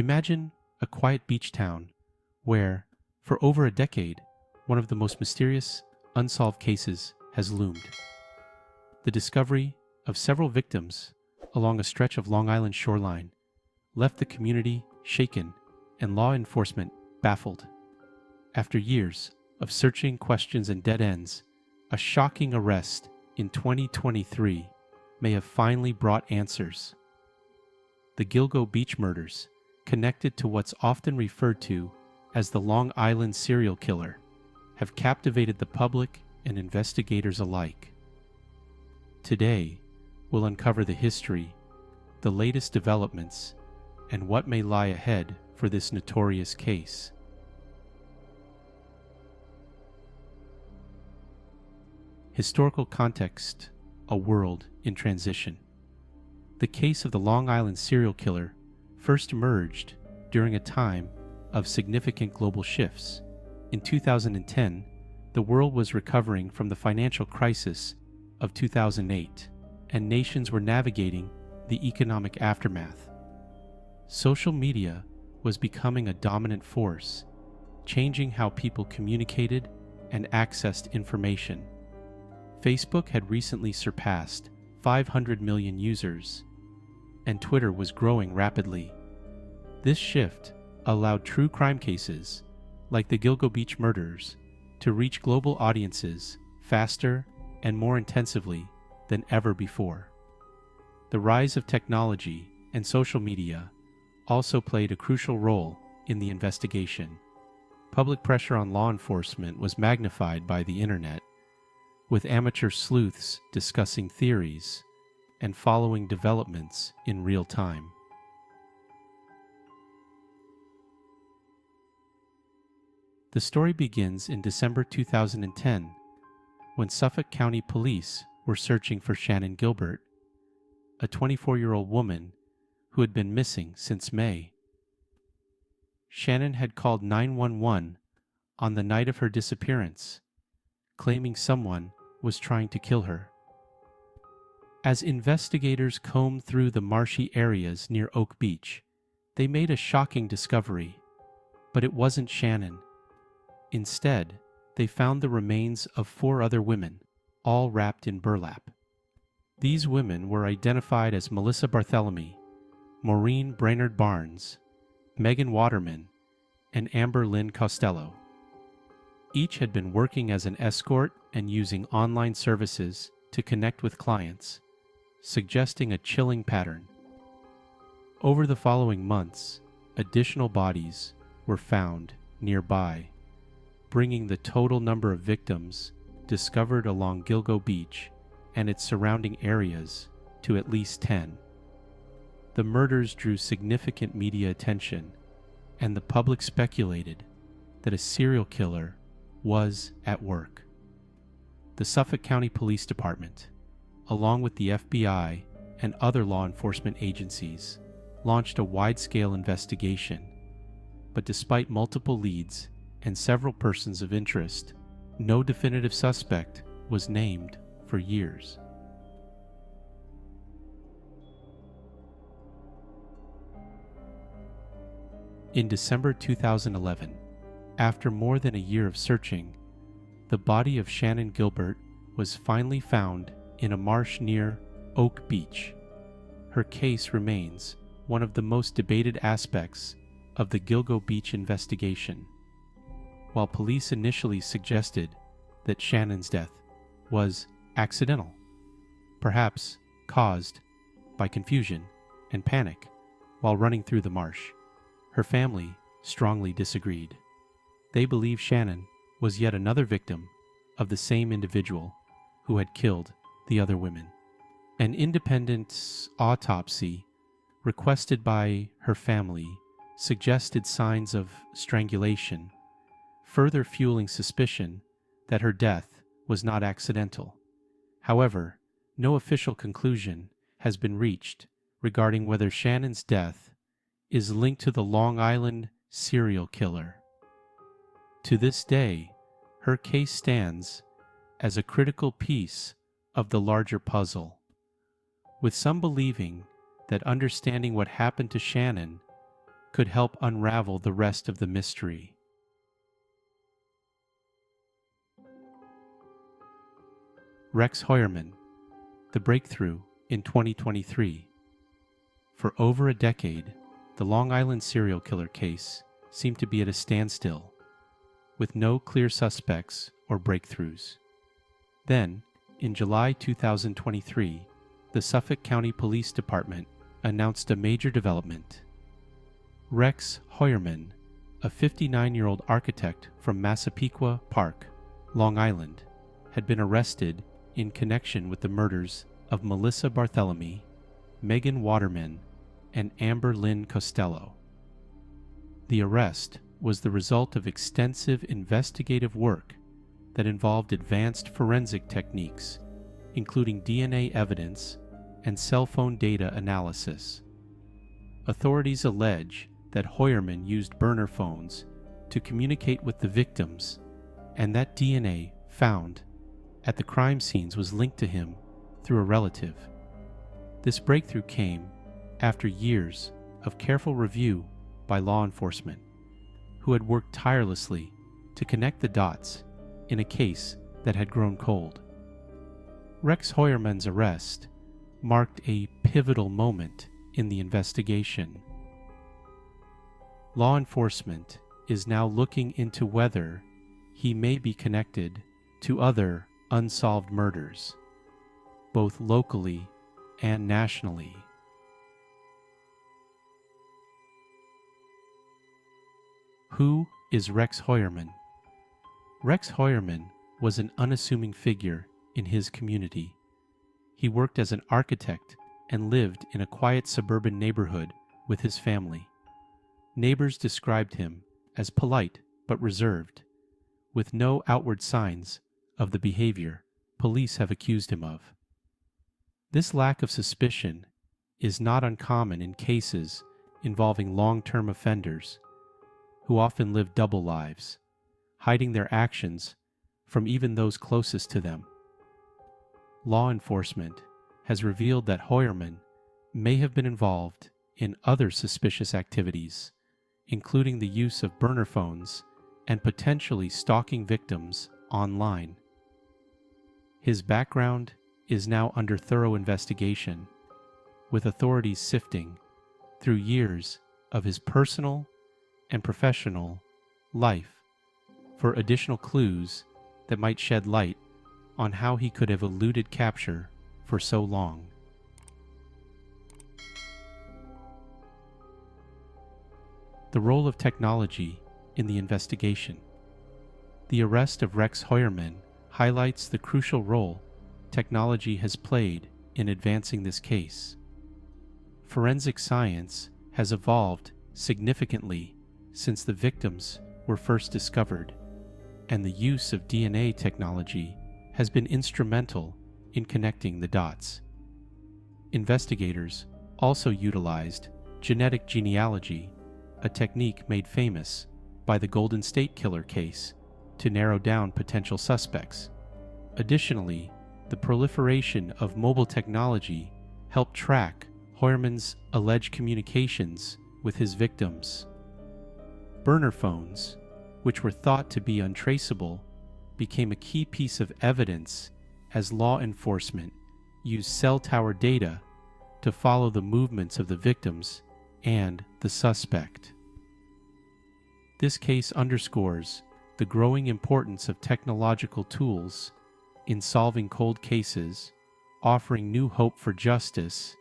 Imagine a quiet beach town where, for over a decade, one of the most mysterious, unsolved cases has loomed. The discovery of several victims along a stretch of Long Island shoreline left the community shaken and law enforcement baffled. After years of searching, questions, and dead ends, a shocking arrest in 2023 may have finally brought answers. The Gilgo Beach Murders, connected to what's often referred to as the Long Island serial killer, have captivated the public and investigators alike. Today, we'll uncover the history, the latest developments, and what may lie ahead for this notorious case. Historical context: a world in transition. The case of the Long Island serial killer first emerged during a time of significant global shifts. In 2010, the world was recovering from the financial crisis of 2008, and nations were navigating the economic aftermath. Social media was becoming a dominant force, changing how people communicated and accessed information. Facebook had recently surpassed 500 million users, and Twitter was growing rapidly. This shift allowed true crime cases, like the Gilgo Beach Murders, to reach global audiences faster and more intensively than ever before. The rise of technology and social media also played a crucial role in the investigation. Public pressure on law enforcement was magnified by the internet, with amateur sleuths discussing theories and following developments in real time. The story begins in December 2010, when Suffolk County Police were searching for Shannan Gilbert, a 24-year-old woman who had been missing since May. Shannan had called 911 on the night of her disappearance, claiming someone was trying to kill her. As investigators combed through the marshy areas near Oak Beach, they made a shocking discovery, but it wasn't Shannan. Instead, they found the remains of 4 other women, all wrapped in burlap. These women were identified as Melissa Barthélemy, Maureen Brainerd Barnes, Megan Waterman, and Amber Lynn Costello. Each had been working as an escort and using online services to connect with clients, suggesting a chilling pattern. Over the following months, additional bodies were found nearby, bringing the total number of victims discovered along Gilgo Beach and its surrounding areas to at least 10. The murders drew significant media attention, and the public speculated that a serial killer was at work. The Suffolk County Police Department, along with the FBI and other law enforcement agencies, launched a wide-scale investigation. But despite multiple leads and several persons of interest, no definitive suspect was named for years. In December 2011, after more than a year of searching, the body of Shannan Gilbert was finally found in a marsh near Oak Beach. Her case remains one of the most debated aspects of the Gilgo Beach investigation. While police initially suggested that Shannan's death was accidental, perhaps caused by confusion and panic while running through the marsh, her family strongly disagreed. They believe Shannan was yet another victim of the same individual who had killed the other women. An independent autopsy requested by her family suggested signs of strangulation, further fueling suspicion that her death was not accidental. However, no official conclusion has been reached regarding whether Shannan's death is linked to the Long Island serial killer. To this day, her case stands as a critical piece of the larger puzzle, with some believing that understanding what happened to Shannan could help unravel the rest of the mystery. Rex Heuermann, the breakthrough in 2023. For over a decade, the Long Island serial killer case seemed to be at a standstill, with no clear suspects or breakthroughs. Then, in July 2023, the Suffolk County Police Department announced a major development. Rex Heuermann, a 59-year-old architect from Massapequa Park, Long Island, had been arrested in connection with the murders of Melissa Barthelemy, Megan Waterman, and Amber Lynn Costello. The arrest was the result of extensive investigative work that involved advanced forensic techniques, including DNA evidence and cell phone data analysis. Authorities allege that Heuermann used burner phones to communicate with the victims, and that DNA found at the crime scenes was linked to him through a relative. This breakthrough came after years of careful review by law enforcement, who had worked tirelessly to connect the dots in a case that had grown cold. Rex Heuermann's arrest marked a pivotal moment in the investigation. Law enforcement is now looking into whether he may be connected to other unsolved murders, both locally and nationally. Who is Rex Heuermann? Rex Heuermann was an unassuming figure in his community. He worked as an architect and lived in a quiet suburban neighborhood with his family. Neighbors described him as polite but reserved, with no outward signs of the behavior police have accused him of. This lack of suspicion is not uncommon in cases involving long-term offenders who often live double lives, hiding their actions from even those closest to them. Law enforcement has revealed that Heuermann may have been involved in other suspicious activities, including the use of burner phones and potentially stalking victims online. His background is now under thorough investigation, with authorities sifting through years of his personal and professional life for additional clues that might shed light on how he could have eluded capture for so long. The role of technology in the investigation. The arrest of Rex Heuermann highlights the crucial role technology has played in advancing this case. Forensic science has evolved significantly since the victims were first discovered, and the use of DNA technology has been instrumental in connecting the dots. Investigators also utilized genetic genealogy, a technique made famous by the Golden State Killer case, to narrow down potential suspects. Additionally, the proliferation of mobile technology helped track Heuermann's alleged communications with his victims. Burner phones, which were thought to be untraceable, became a key piece of evidence as law enforcement used cell tower data to follow the movements of the victims and the suspect. This case underscores the growing importance of technological tools in solving cold cases, offering new hope for justice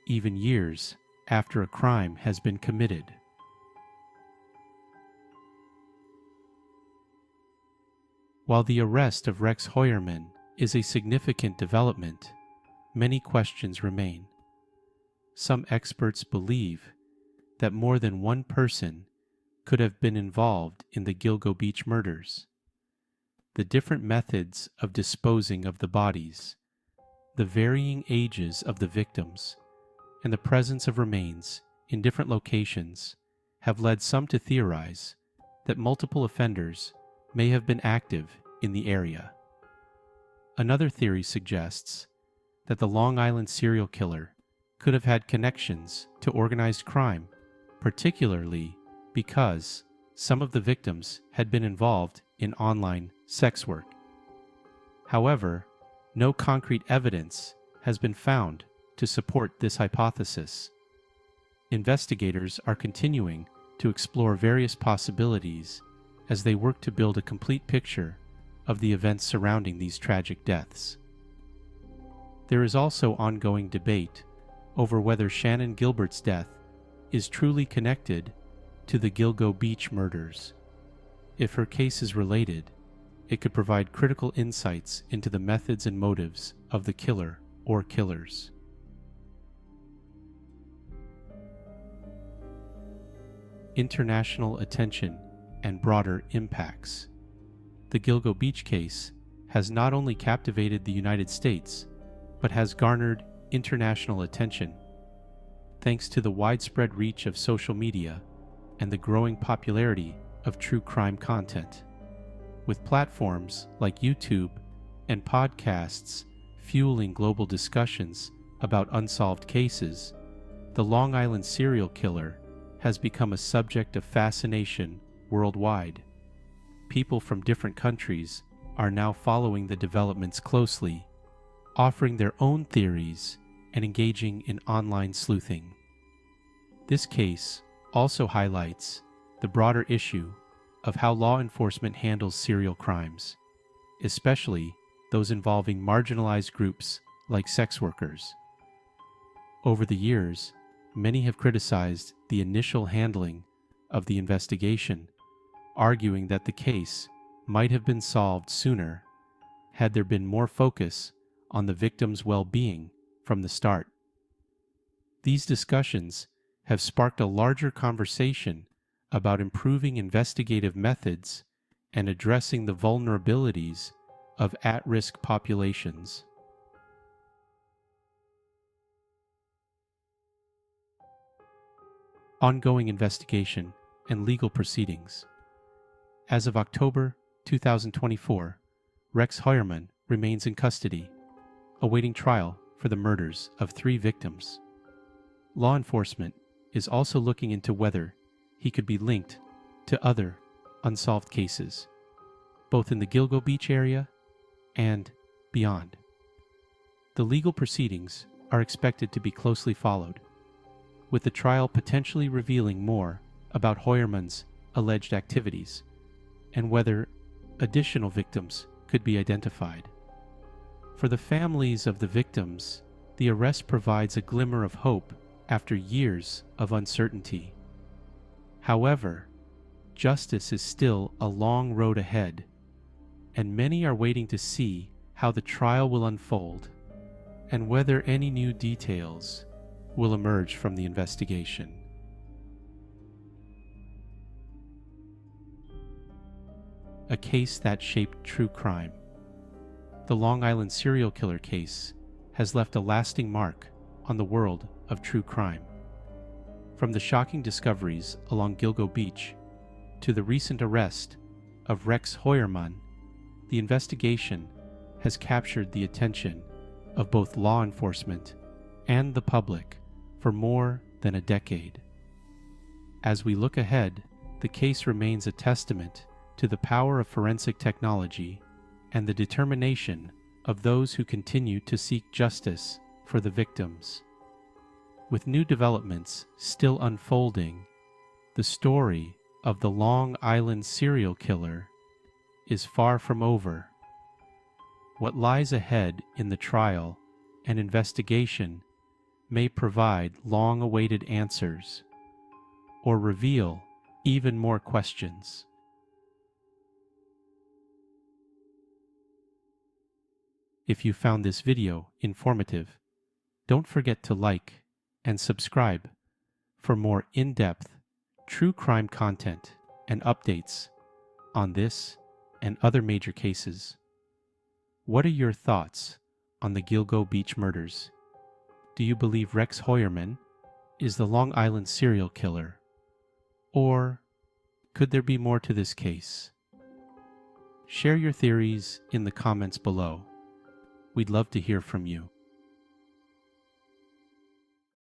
even years after a crime has been committed. While the arrest of Rex Heuermann is a significant development, many questions remain. Some experts believe that more than one person could have been involved in the Gilgo Beach murders. The different methods of disposing of the bodies, the varying ages of the victims, and the presence of remains in different locations have led some to theorize that multiple offenders may have been active in the area. Another theory suggests that the Long Island serial killer could have had connections to organized crime particularly because some of the victims had been involved in online sex work. However, no concrete evidence has been found to support this hypothesis. Investigators are continuing to explore various possibilities as they work to build a complete picture of the events surrounding these tragic deaths. There is also ongoing debate over whether Shannan Gilbert's death is truly connected to the Gilgo Beach murders. If her case is related, it could provide critical insights into the methods and motives of the killer or killers. International attention and broader impacts. The Gilgo Beach case has not only captivated the United States, but has garnered international attention, thanks to the widespread reach of social media and the growing popularity of true crime content. With platforms like YouTube and podcasts fueling global discussions about unsolved cases, the Long Island serial killer has become a subject of fascination worldwide. People from different countries are now following the developments closely, offering their own theories and engaging in online sleuthing. This case also highlights the broader issue of how law enforcement handles serial crimes, especially those involving marginalized groups like sex workers. Over the years, many have criticized the initial handling of the investigation, arguing that the case might have been solved sooner had there been more focus on the victim's well-being from the start. These discussions have sparked a larger conversation about improving investigative methods and addressing the vulnerabilities of at-risk populations. Ongoing investigation and legal proceedings. As of October 2024, Rex Heuermann remains in custody, awaiting trial for the murders of 3 victims. Law enforcement is also looking into whether he could be linked to other unsolved cases, both in the Gilgo Beach area and beyond. The legal proceedings are expected to be closely followed, with the trial potentially revealing more about Heuermann's alleged activities and whether additional victims could be identified. For the families of the victims, the arrest provides a glimmer of hope after years of uncertainty. However, justice is still a long road ahead, and many are waiting to see how the trial will unfold and whether any new details will emerge from the investigation. A case that shaped true crime. The Long Island serial killer case has left a lasting mark on the world of true crime. From the shocking discoveries along Gilgo Beach to the recent arrest of Rex Heuermann, the investigation has captured the attention of both law enforcement and the public for more than a decade. As we look ahead, the case remains a testament to the power of forensic technology and the determination of those who continue to seek justice for the victims. With new developments still unfolding, the story of the Long Island serial killer is far from over. What lies ahead in the trial and investigation may provide long-awaited answers or reveal even more questions. If you found this video informative, don't forget to like and subscribe for more in-depth true crime content and updates on this and other major cases. What are your thoughts on the Gilgo Beach murders? Do you believe Rex Heuermann is the Long Island serial killer? Or could there be more to this case? Share your theories in the comments below. We'd love to hear from you.